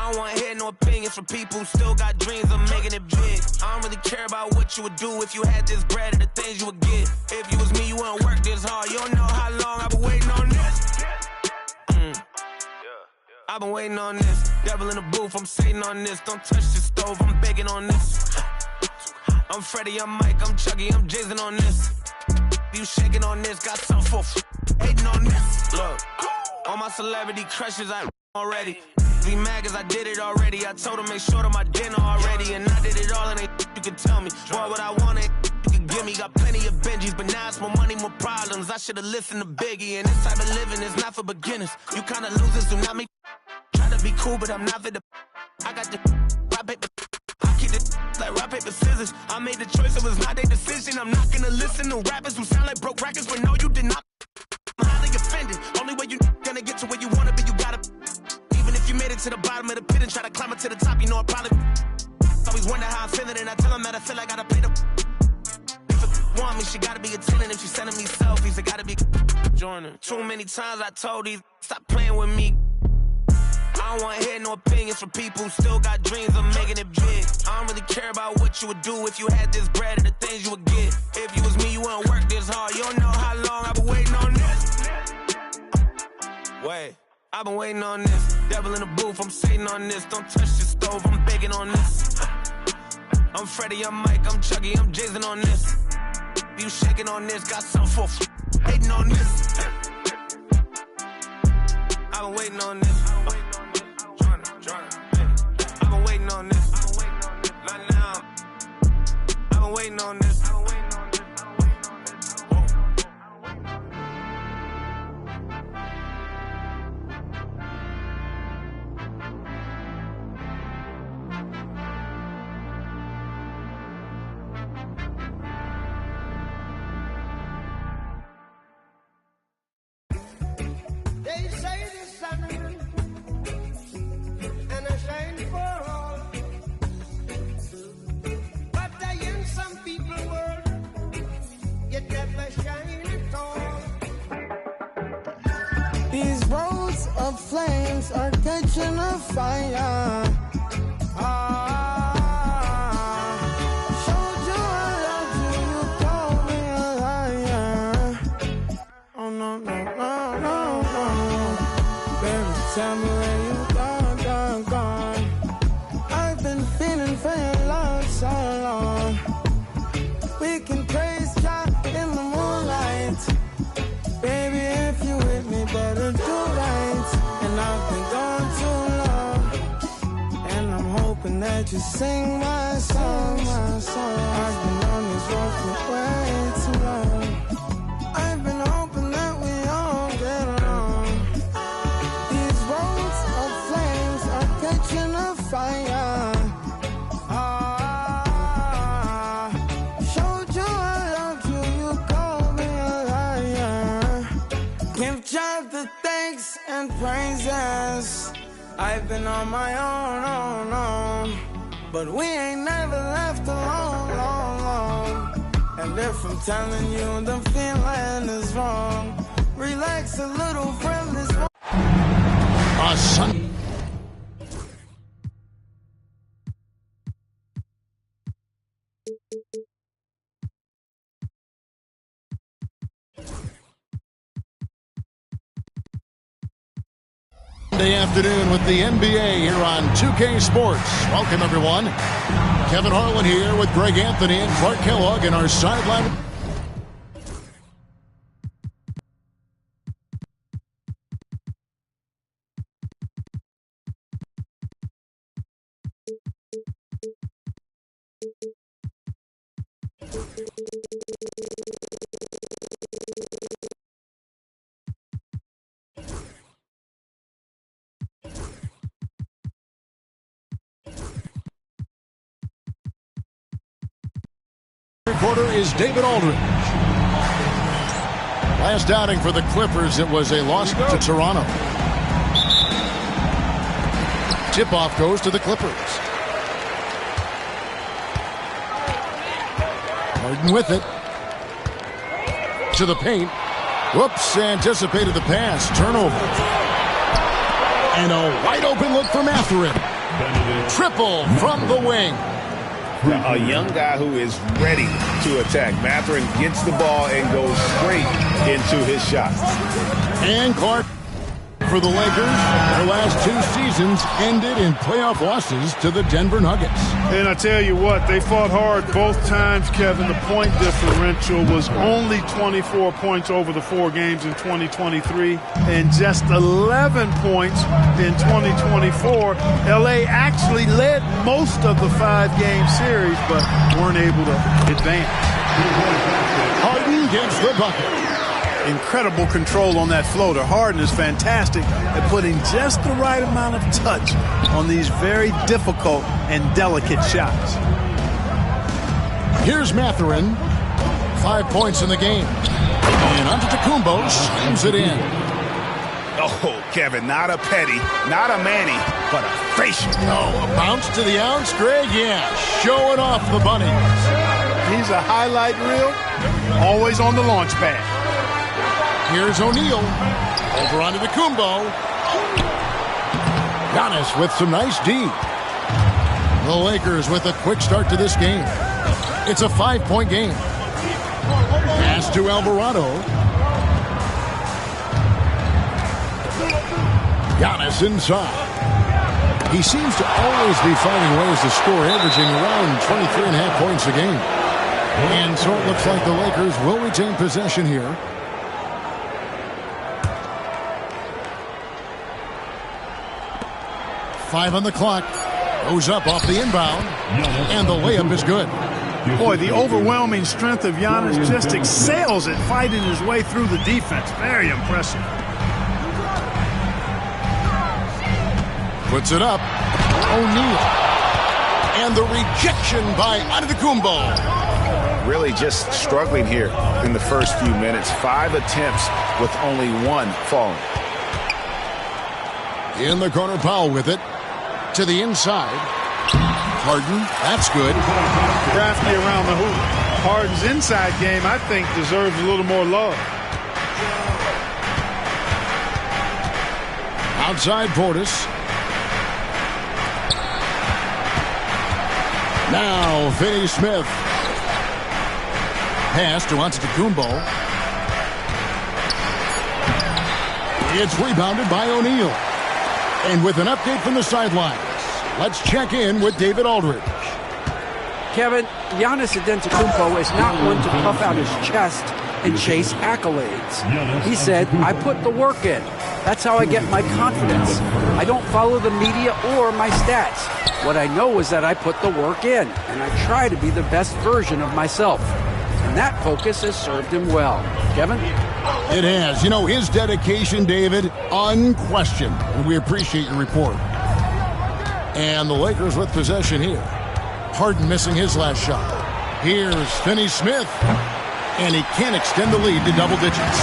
I don't wanna hear no opinions from people who still got dreams of making it big. I don't really care about what you would do if you had this bread and the things you would get. If you was me, you wouldn't work this hard. You don't know how long I've been waiting on this. I've been waiting on this. Devil in the booth, I'm sitting on this. Don't touch the stove, I'm begging on this. I'm Freddie, I'm Mike, I'm Chucky, I'm Jason on this. You shaking on this, got something for hating on this. Look, all my celebrity crushes, I already. Be mad cause I did it already. I told them make sure to my dinner already. And I did it all and you can tell me. Boy, what I want you can give me. Got plenty of Benjis, but now it's more money, more problems. I should've listened to Biggie. And this type of living is not for beginners. You kinda losers do not make try to be cool, but I'm not for the I got the rock paper. I keep it like rock paper scissors. I made the choice, it was not their decision. I'm not gonna listen to rappers who sound like broke records, but no, you did not. I'm highly offended. Only way you gonna get to where you wanna be, you gotta. Even if you made it to the bottom of the pit and try to climb it to the top, you know I probably always wonder how I'm feeling, and I tell them that I feel like I gotta pay the. If a want me, she gotta be a 10, and if she sending me selfies, it gotta be joining. Too many times I told these stop playing with me. I don't wanna hear no opinions from people who still got dreams of making it big. I don't really care about what you would do if you had this bread and the things you would get. If you was me, you wouldn't work this hard. You don't know how long I've been waiting on this. Wait, I've been waiting on this. Devil in the booth, I'm sitting on this. Don't touch the stove, I'm begging on this. I'm Freddie, I'm Mike, I'm Chucky, I'm Jason on this. You shaking on this, got something for hating on this. I've been waiting on this. I've been waiting on this. Not now. I've been waiting on this. They say the sun and a shine for all, but in some people's world, you never shine at all. These roads of flames are catching a fire. Showed you I love you, you called me a liar. Oh no, no, no, no, no. Baby, tell me where you gone. I've been feeling for your love so long. We can praise God in the moonlight. Baby, if you with me, better do right. And I've been gone too long, and I'm hoping that you sing my song. I've been on this road for way too long. I've been hoping that we all get along. These roads of flames are catching a fire. Showed you I loved you, you called me a liar. Give God the thanks and praises. I've been on my own, but we ain't never left alone, long. And if I'm telling you the feeling is wrong, relax a little from this. Sunday afternoon with the NBA here on 2K Sports. Welcome, everyone. Kevin Harlan here with Greg Anthony and Clark Kellogg in our sideline. Quarter is David Aldridge. Last outing for the Clippers, it was a loss to Toronto. Tip-off goes to the Clippers. Harden with it. To the paint. Whoops, anticipated the pass. Turnover. And a wide open look from Mathurin. Triple from the wing. A young guy who is ready to attack. Mathurin gets the ball and goes straight into his shot. And Clark for the Lakers. Their last 2 seasons ended in playoff losses to the Denver Nuggets. And I tell you what, they fought hard both times, Kevin. The point differential was only 24 points over the 4 games in 2023 and just 11 points in 2024. LA actually led most of the 5-game series, but weren't able to advance. Harden gets the bucket. Incredible control on that floater. Harden is fantastic at putting just the right amount of touch on these very difficult and delicate shots. Here's Mathurin. 5 points in the game. And Antetokounmpo slams it in. Oh, Kevin, not a Petty, not a Manny, but a facial. Oh, a bounce to the ounce, Greg? Yeah, showing off the bunnies. He's a highlight reel, always on the launch pad. Here's O'Neal. Over onto Antetokounmpo. Giannis with some nice D. The Lakers with a quick start to this game. It's a 5-point game. Pass to Alvarado. Giannis inside. He seems to always be finding ways to score, averaging around 23.5 points a game. And so it looks like the Lakers will retain possession here. Five on the clock. Goes up off the inbound. And the layup is good. Boy, the overwhelming strength of Giannis just excels at fighting his way through the defense. Very impressive. Puts it up. O'Neal. And the rejection by Antetokounmpo. Really just struggling here in the first few minutes. 5 attempts with only 1 falling. In the corner, Powell with it. To the inside. Harden, that's good. Crafty around the hoop. Harden's inside game, I think, deserves a little more love. Outside Portis. Now Finney-Smith. Pass to Antetokounmpo. It's rebounded by O'Neal. And with an update from the sidelines, let's check in with David Aldridge. Kevin, Giannis Antetokounmpo is not one to puff out his chest and chase accolades. He said, I put the work in. That's how I get my confidence. I don't follow the media or my stats. What I know is that I put the work in, and I try to be the best version of myself. And that focus has served him well. Kevin? It has. You know, his dedication, David, unquestioned. And we appreciate your report. And the Lakers with possession here. Harden missing his last shot. Here's Finney-Smith. And he can't extend the lead to double digits.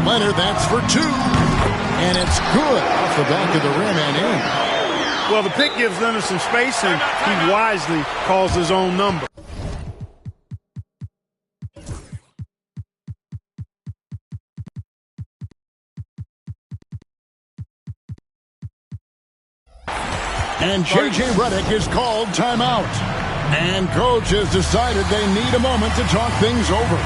Leonard, that's for 2. And it's good off the back of the rim and in. Well, the pick gives Leonard some space, and he wisely calls his own number. And J.J. Redick is called timeout. And coach has decided they need a moment to talk things over.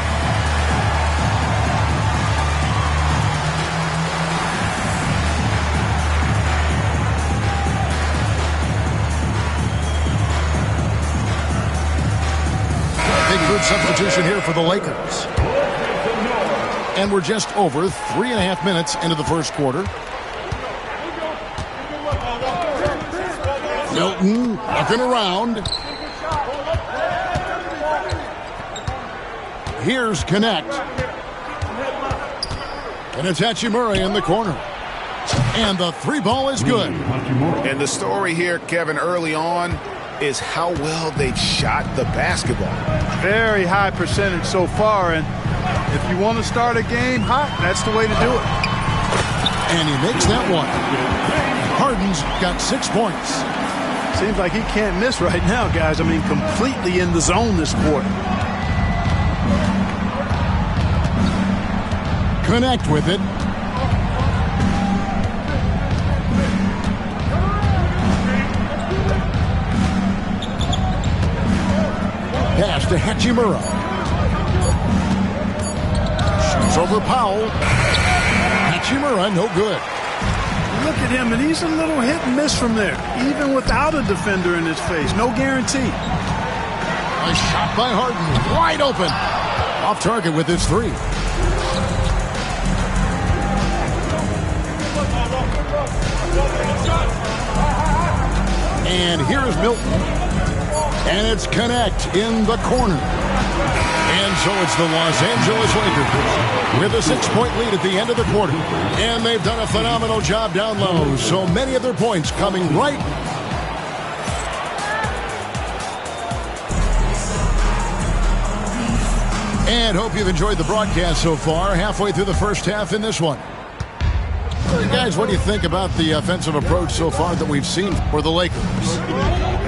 Big good substitution here for the Lakers. And we're just over 3.5 minutes into the first quarter. Milton looking around. Here's Connect. And it's Hachimura in the corner. And the 3 ball is good. And the story here, Kevin, early on is how well they've shot the basketball. Very high percentage so far, and if you want to start a game hot, that's the way to do it. And he makes that one. Harden's got 6 points. Seems like he can't miss right now, guys. I mean, completely in the zone this quarter. Connect with it. to Hachimura. Shoots over Powell. Hachimura, no good. Look at him, and he's a little hit and miss from there, even without a defender in his face. No guarantee. A shot by Harden, wide open. Off target with his three. And here is Milton. And it's Connect in the corner. And so it's the Los Angeles Lakers with a 6-point lead at the end of the quarter. And they've done a phenomenal job down low. So many of their points coming right. And hope you've enjoyed the broadcast so far. Halfway through the first half in this one. Guys, what do you think about the offensive approach so far that we've seen for the Lakers?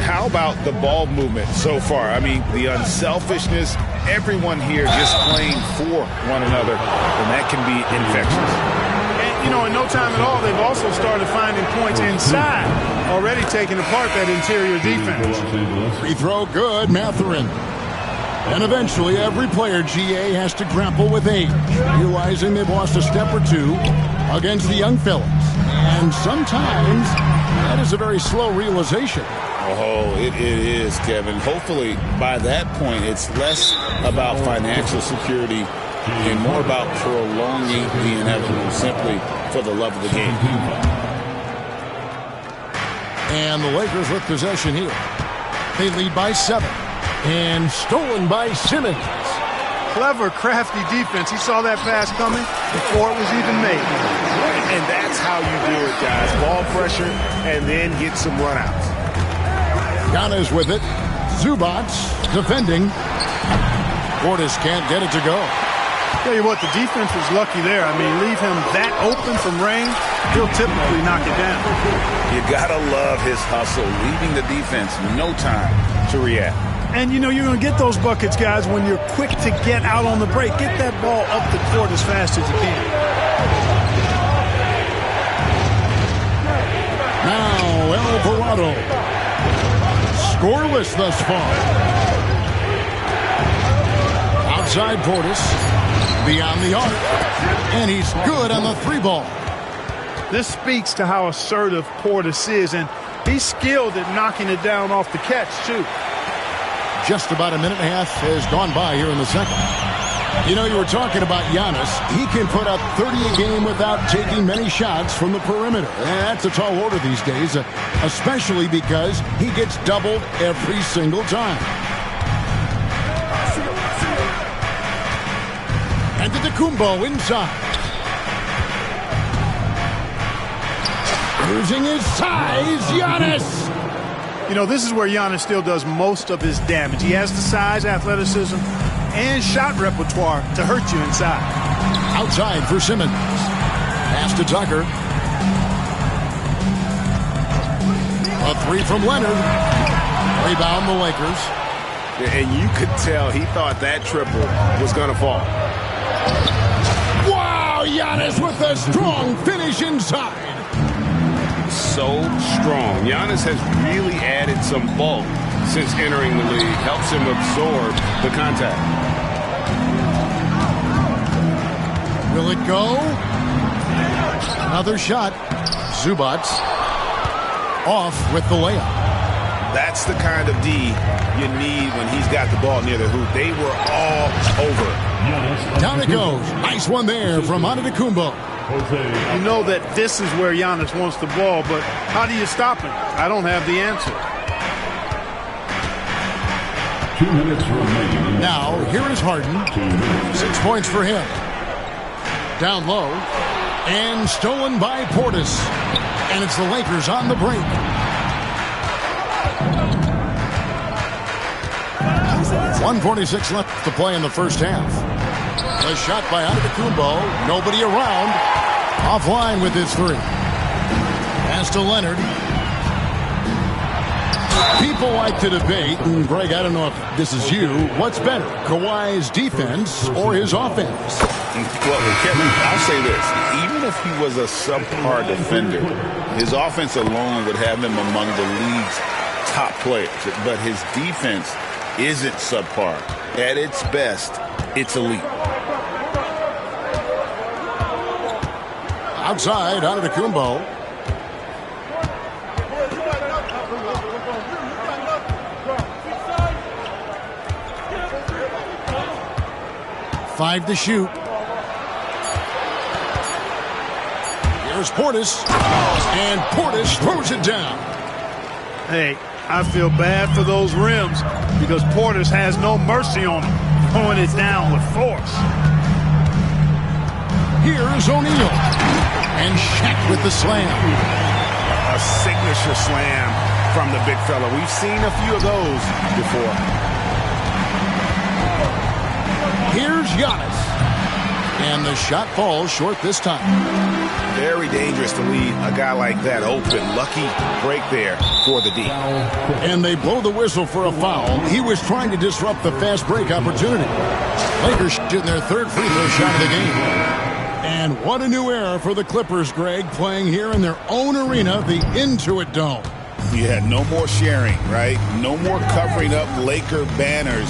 How about the ball movement so far? I mean, the unselfishness, everyone here just playing for one another, and that can be infectious. And, you know, in no time at all, they've also started finding points inside, already taking apart that interior defense. Free throw good, Mathurin. And eventually, every player, GA, has to grapple with age, realizing they've lost a step or two against the young fellas. And sometimes, that is a very slow realization. Oh, it is, Kevin. Hopefully, by that point, it's less about financial security and more about prolonging the inevitable, simply for the love of the game. And the Lakers with possession here. They lead by 7. And stolen by Simmons. Clever, crafty defense. He saw that pass coming before it was even made. And that's how you do it, guys. Ball pressure and then get some runouts. Giannis with it. Zubac defending. Portis can't get it to go. Tell you what, the defense was lucky there. I mean, leave him that open from range, he'll typically knock it down. You gotta love his hustle, leaving the defense no time to react. And, you know, you're going to get those buckets, guys, when you're quick to get out on the break. Get that ball up the court as fast as you can. Now, Alvarado. Scoreless thus far. Outside Portis. Beyond the arc. And he's good on the 3-ball. This speaks to how assertive Portis is, and he's skilled at knocking it down off the catch, too. Just about a minute and a half has gone by here in the second. You know, you were talking about Giannis. He can put up 30 a game without taking many shots from the perimeter. And that's a tall order these days, especially because he gets doubled every single time. And Antetokounmpo inside. Losing his size, Giannis. You know, this is where Giannis still does most of his damage. He has the size, athleticism, and shot repertoire to hurt you inside. Outside for Simmons. Pass to Tucker. A 3 from Leonard. Rebound the Lakers. And you could tell he thought that triple was going to fall. Wow, Giannis with a strong finish inside. So strong. Giannis has really added some bulk since entering the league. Helps him absorb the contact. Will it go? Another shot. Zubac off with the layup. That's the kind of D you need when he's got the ball near the hoop. They were all over. Down it goes. Nice one there from Antetokounmpo. You know that this is where Giannis wants the ball, but how do you stop him? I don't have the answer. 2 minutes remaining. Now, here is Harden. 6 points for him. Down low. And stolen by Portis. And it's the Lakers on the break. .146 left to play in the first half. A shot by Antetokounmpo. Nobody around. Offline with his 3. Pass to Leonard. People like to debate, and Greg, I don't know if this is you, what's better, Kawhi's defense or his offense? Well, Kevin, I'll say this. Even if he was a subpar defender, his offense alone would have him among the league's top players. But his defense isn't subpar. At its best, it's elite. Outside, Antetokounmpo. Five to shoot. Here's Portis. And Portis throws it down. Hey, I feel bad for those rims because Portis has no mercy on them, throwing it down with force. Here's O'Neal. And Shaq with the slam. A signature slam from the big fella. We've seen a few of those before. Here's Giannis. And the shot falls short this time. Very dangerous to leave a guy like that open. Lucky break there for the D. And they blow the whistle for a foul. He was trying to disrupt the fast break opportunity. Lakers shooting their third free throw shot of the game. And what a new era for the Clippers, Greg, playing here in their own arena, the Intuit Dome. Yeah, no more sharing, right? No more covering up Laker banners.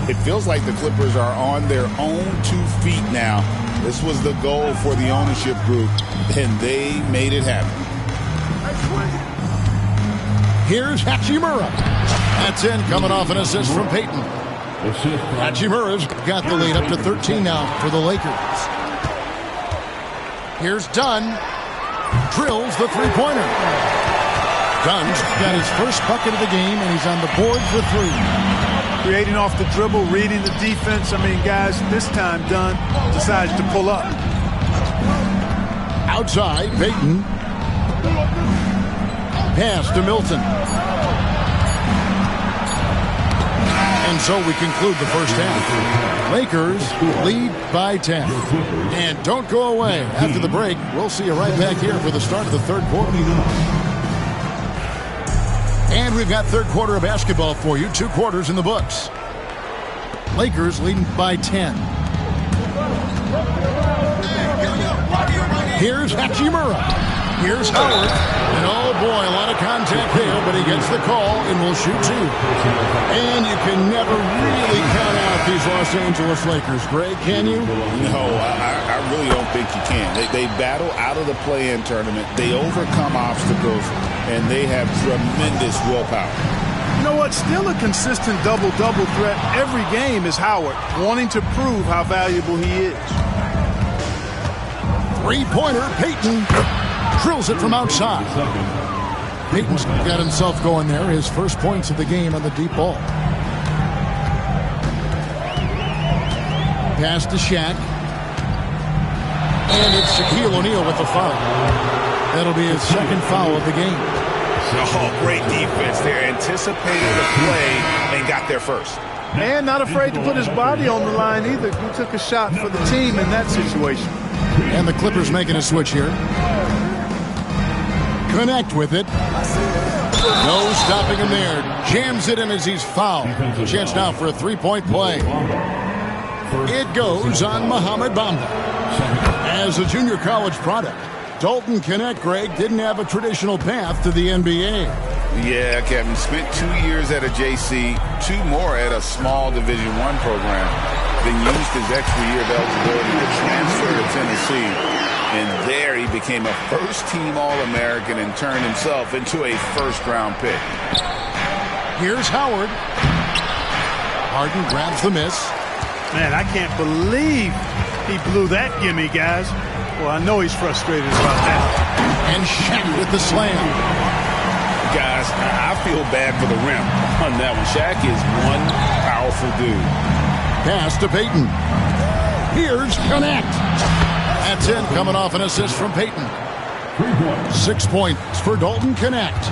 It feels like the Clippers are on their own 2 feet now. This was the goal for the ownership group, and they made it happen. Here's Hachimura. That's in, coming off an assist from Payton. Hachimura's got the lead up to 13 now for the Lakers. Here's Dunn. Drills the three-pointer. Dunn's got his first bucket of the game, and he's on the board for 3. Creating off the dribble, reading the defense. I mean, guys, this time Dunn decides to pull up. Outside, Payton. Pass to Milton. And so we conclude the first half. Lakers lead by 10. And don't go away. After the break, we'll see you right back here for the start of the third quarter. And we've got third quarter of basketball for you. 2 quarters in the books. Lakers leading by 10. Here's Hachimura. Here's Howard. And oh boy, a lot of contact there, but he gets the call and will shoot 2. And you can never really count out these Los Angeles Lakers, Greg, can you? No, I really don't think you can. They battle out of the play-in tournament. They overcome obstacles, and they have tremendous willpower. You know what? Still a consistent double-double threat every game is Howard, wanting to prove how valuable he is. Three-pointer, Payton drills it from outside. Payton's got himself going there. His first points of the game on the deep ball. Pass to Shaq. And it's Shaquille O'Neal with the foul. That'll be his second foul of the game. Oh, great defense there. Anticipated the play and got there first. And not afraid to put his body on the line either. He took a shot for the team in that situation. And the Clippers making a switch here. Connect with it. No stopping him there. Jams it in as he's fouled. Chance now for a three-point play. It goes on Mohamed Bamba. As a junior college product, Dalton Connect, Greg, didn't have a traditional path to the NBA. Yeah, Kevin. Spent 2 years at a JC, 2 more at a small Division I program. Then used his extra year of eligibility to transfer to Tennessee. And there he became a first-team All-American and turned himself into a first-round pick. Here's Howard. Harden grabs the miss. Man, I can't believe he blew that gimme, guys. Well, I know he's frustrated about that. And Shaq with the slam. Guys, I feel bad for the rim on that one. Shaq is one powerful dude. Pass to Payton. Here's Connect. That's in, coming off an assist from Payton. 6 points for Dalton Connect.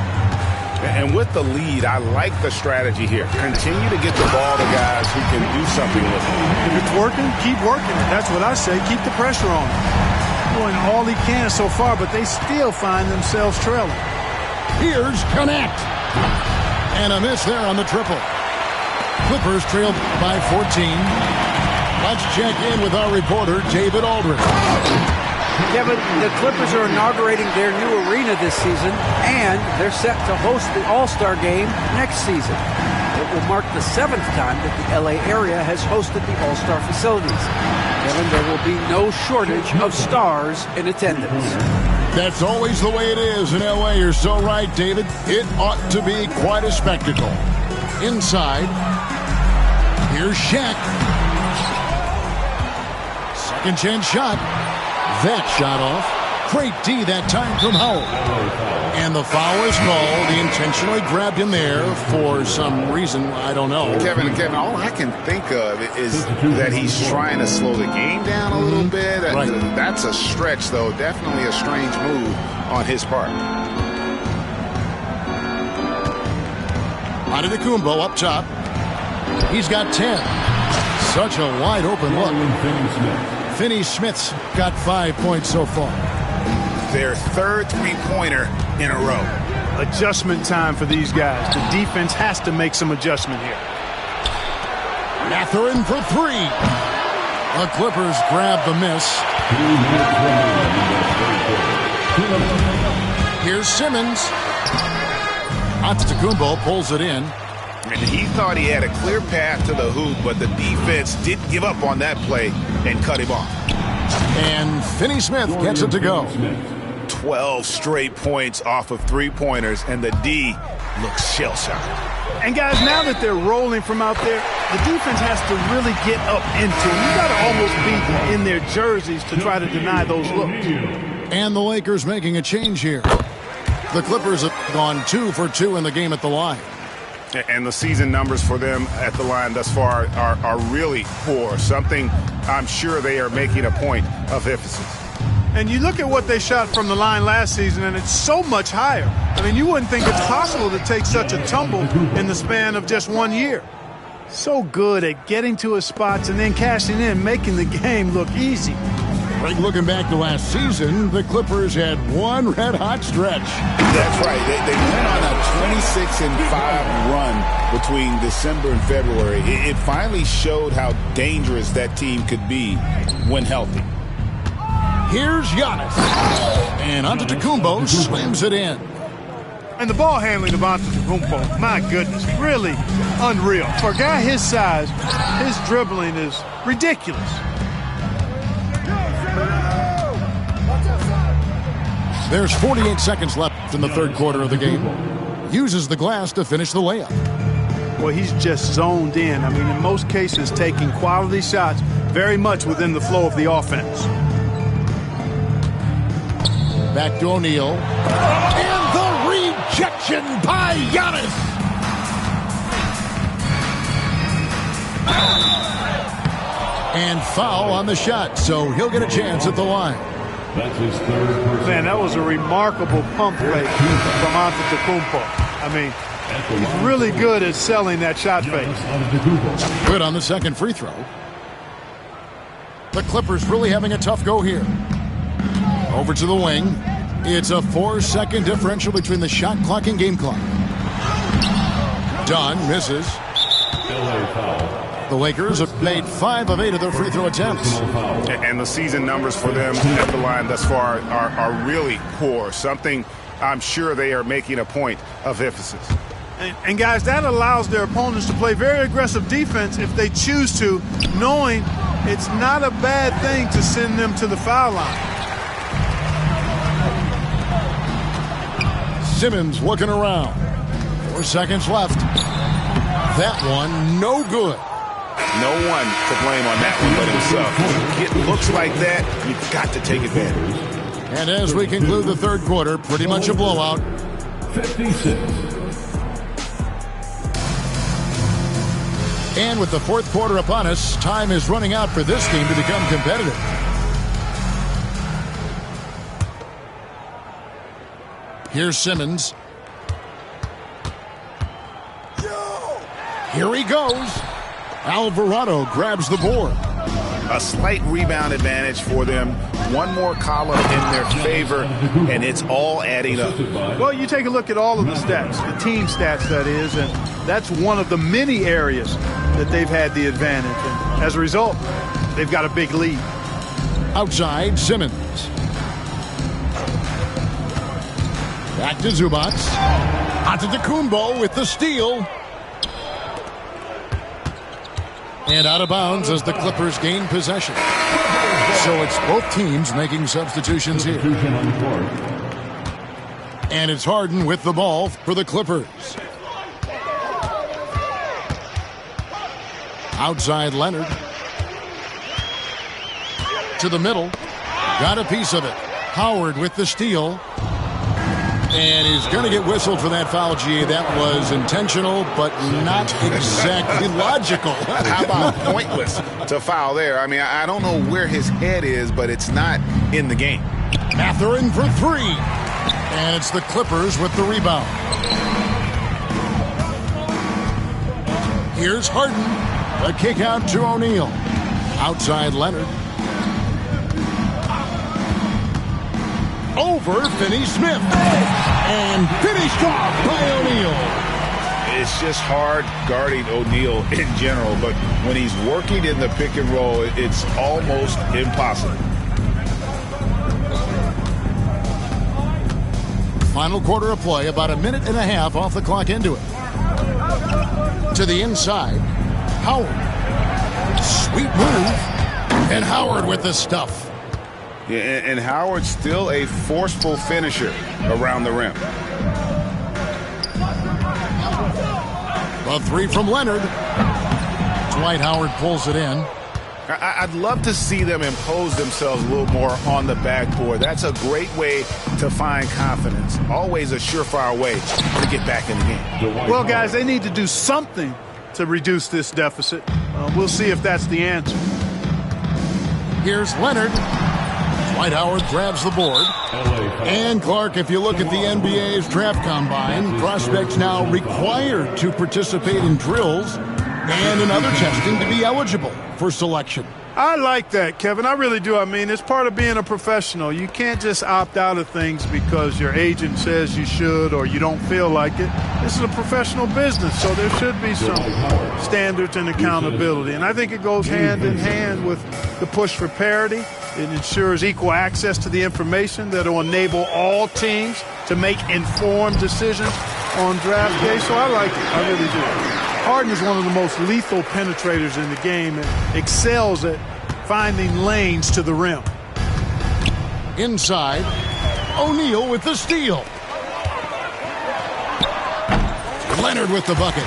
And with the lead, I like the strategy here. Continue to get the ball to guys who can do something with it. If it's working, keep working it. That's what I say. Keep the pressure on him. Doing all he can so far, but they still find themselves trailing. Here's Connect. And a miss there on the triple. Clippers trailed by 14. Let's check in with our reporter, David Aldridge. Kevin, the Clippers are inaugurating their new arena this season, and they're set to host the All-Star game next season. will mark the 7th time that the LA area has hosted the All-Star facilities. Kevin, there will be no shortage of stars in attendance. That's always the way it is in LA. You're so right, David. It ought to be quite a spectacle. Inside, here's Shaq. Second chance shot. That shot off. Great D that time from Howell. And the foul is called. He intentionally grabbed him there for some reason. I don't know. Kevin, all I can think of is that he's trying to slow the game down a little bit. Right. That's a stretch, though. Definitely a strange move on his part. Antetokounmpo up top. He's got 10. Such a wide open look. Finney-Smith's got 5 points so far. Their third three-pointer in a row. Adjustment time for these guys. The defense has to make some adjustment here. Mathurin for 3. The Clippers grab the miss. Here's Simmons. Antetokounmpo pulls it in. And he thought he had a clear path to the hoop, but the defense didn't give up on that play and cut him off. And Finney-Smith gets it to go. 12 straight points off of three-pointers, and the D looks shell-shocked. And guys, now that they're rolling from out there, the defense has to really get up into them. You got to almost be in their jerseys to try to deny those looks. And the Lakers making a change here. The Clippers have gone 2 for 2 in the game at the line. And the season numbers for them at the line thus far are really poor. Something I'm sure they are making a point of emphasis. And you look at what they shot from the line last season, and it's so much higher. I mean, you wouldn't think it's possible to take such a tumble in the span of just 1 year. So good at getting to his spots and then cashing in, making the game look easy. Right, looking back to last season, the Clippers had one red-hot stretch. That's right. They went on a 26-5 run between December and February. It finally showed how dangerous that team could be when healthy. Here's Giannis. And Antetokounmpo slams it in. And the ball handling of Antetokounmpo, my goodness, really unreal. For a guy his size, his dribbling is ridiculous. There's 48 seconds left in the third quarter of the game. Uses the glass to finish the layup. Well, he's just zoned in. I mean, in most cases, taking quality shots very much within the flow of the offense. Back to O'Neal. And the rejection by Giannis. And foul on the shot, so he'll get a chance at the line. That's his third person. Man, that was a remarkable pump fake from Antetokounmpo. I mean, he's really good at selling that shot fake. Good on the second free throw. The Clippers really having a tough go here. Over to the wing. It's a 4-second differential between the shot clock and game clock. Dunn misses. The Lakers have made 5 of 8 of their free throw attempts. And the season numbers for them at the line thus far are really poor. Something I'm sure they are making a point of emphasis. And guys, that allows their opponents to play very aggressive defense if they choose to, knowing it's not a bad thing to send them to the foul line. Simmons looking around. 4 seconds left. That one, no good. No one to blame on that one but himself. Get looks like that, you've got to take advantage. And as we conclude the third quarter, pretty much a blowout. 56. And with the fourth quarter upon us, time is running out for this team to become competitive. Here's Simmons. Here he goes. Alvarado grabs the board. A slight rebound advantage for them. One more column in their favor, and it's all adding up. Well, you take a look at all of the stats, the team stats, that is, and that's one of the many areas that they've had the advantage. And as a result, they've got a big lead. Outside, Simmons. Back to Zubac. Antetokounmpo with the steal. And out of bounds as the Clippers gain possession. So it's both teams making substitutions here. And it's Harden with the ball for the Clippers. Outside Leonard. To the middle. Got a piece of it. Howard with the steal. And he's going to get whistled for that foul, G. That was intentional, but not exactly logical. How about pointless to foul there? I mean, I don't know where his head is, but it's not in the game. Mathurin for three. And it's the Clippers with the rebound. Here's Harden. A kick out to O'Neal. Outside Leonard. Over Finney-Smith. And finished off by O'Neal. It's just hard guarding O'Neal in general, but when he's working in the pick and roll, it's almost impossible. Final quarter of play, about a minute and a half off the clock into it. To the inside, Howard. Sweet move. And Howard with the stuff. Yeah, and Howard's still a forceful finisher around the rim. A three from Leonard. Dwight Howard pulls it in. I'd love to see them impose themselves a little more on the backboard. That's a great way to find confidence. Always a surefire way to get back in the game. Well, guys, they need to do something to reduce this deficit. We'll see if that's the answer. Here's Leonard. Dwight Howard grabs the board. And Clark, if you look at the NBA's draft combine, prospects now required to participate in drills and in other testing to be eligible for selection. I like that, Kevin. I really do. I mean, it's part of being a professional. You can't just opt out of things because your agent says you should or you don't feel like it. This is a professional business, so there should be some standards and accountability. And I think it goes hand in hand with the push for parity. It ensures equal access to the information that will enable all teams to make informed decisions on draft day. So I like it. I really do. Harden is one of the most lethal penetrators in the game and excels at finding lanes to the rim. Inside, O'Neal with the steal. Leonard with the bucket.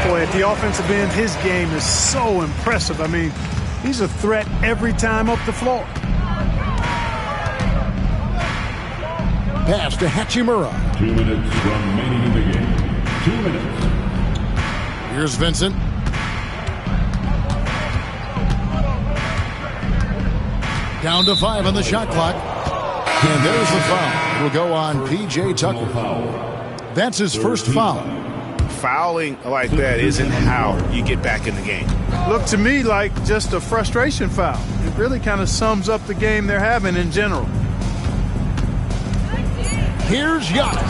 Boy, at the offensive end, his game is so impressive. I mean, he's a threat every time up the floor. Pass to Hachimura. 2 minutes remaining in the game. 2 minutes. Here's Vincent. Down to 5 on the shot clock. And there's the foul. Will go on P.J. Tucker. That's his first foul. Fouling like that isn't how you get back in the game. Looked to me like just a frustration foul. It really kind of sums up the game they're having in general. Here's Giannis.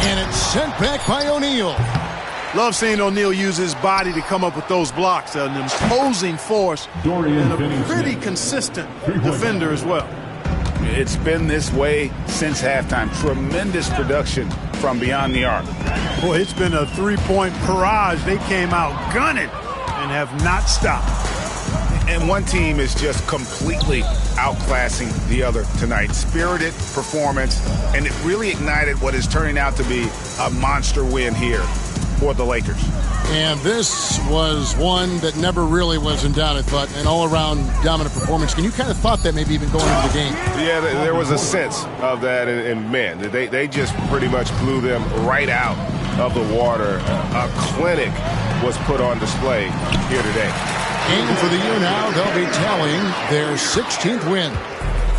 And it's sent back by O'Neal. Love seeing O'Neal use his body to come up with those blocks. An imposing force and a pretty consistent defender as well. It's been this way since halftime. Tremendous production from beyond the arc. Boy, it's been a three-point barrage. They came out gunning and have not stopped. And one team is just completely outclassing the other tonight. Spirited performance, and it really ignited what is turning out to be a monster win here for the Lakers. And this was one that never really was in doubt, I thought, an all-around dominant performance. Can you kind of thought that maybe even going into the game? Yeah, there was a sense of that, and man, they just pretty much blew them right out of the water. A clinic was put on display here today. And for the year now, they'll be tallying their 16th win.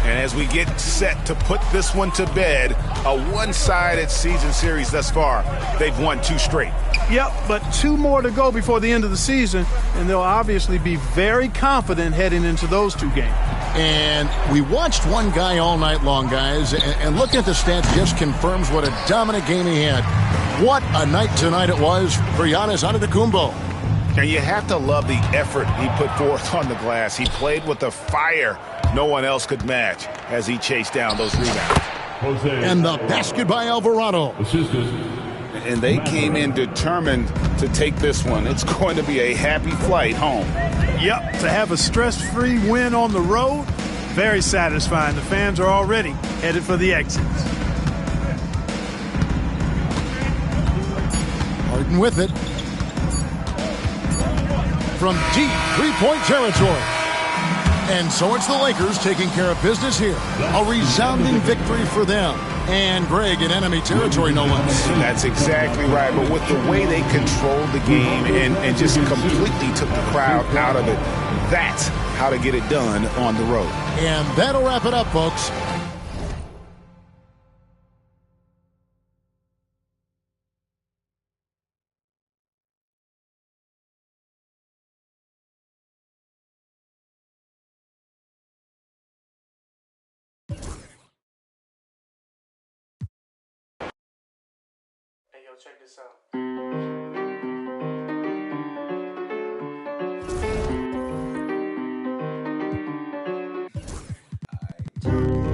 And as we get set to put this one to bed, a one-sided season series thus far, they've won 2 straight. Yep, but 2 more to go before the end of the season, and they'll obviously be very confident heading into those 2 games. And we watched one guy all night long, guys, and looking at the stats just confirms what a dominant game he had. What a night tonight it was for Giannis Antetokounmpo. And you have to love the effort he put forth on the glass. He played with a fire no one else could match as he chased down those rebounds. And the basket by Alvarado. and they came in determined to take this one. It's going to be a happy flight home. Yep, to have a stress-free win on the road, very satisfying. The fans are already headed for the exits. Harden with it. From deep three-point territory. And so it's the Lakers taking care of business here. A resounding victory for them. And Greg in enemy territory, no less. That's exactly right. But with the way they controlled the game and just completely took the crowd out of it, that's how to get it done on the road. And that'll wrap it up, folks. Hey, yo, check this out. Alright.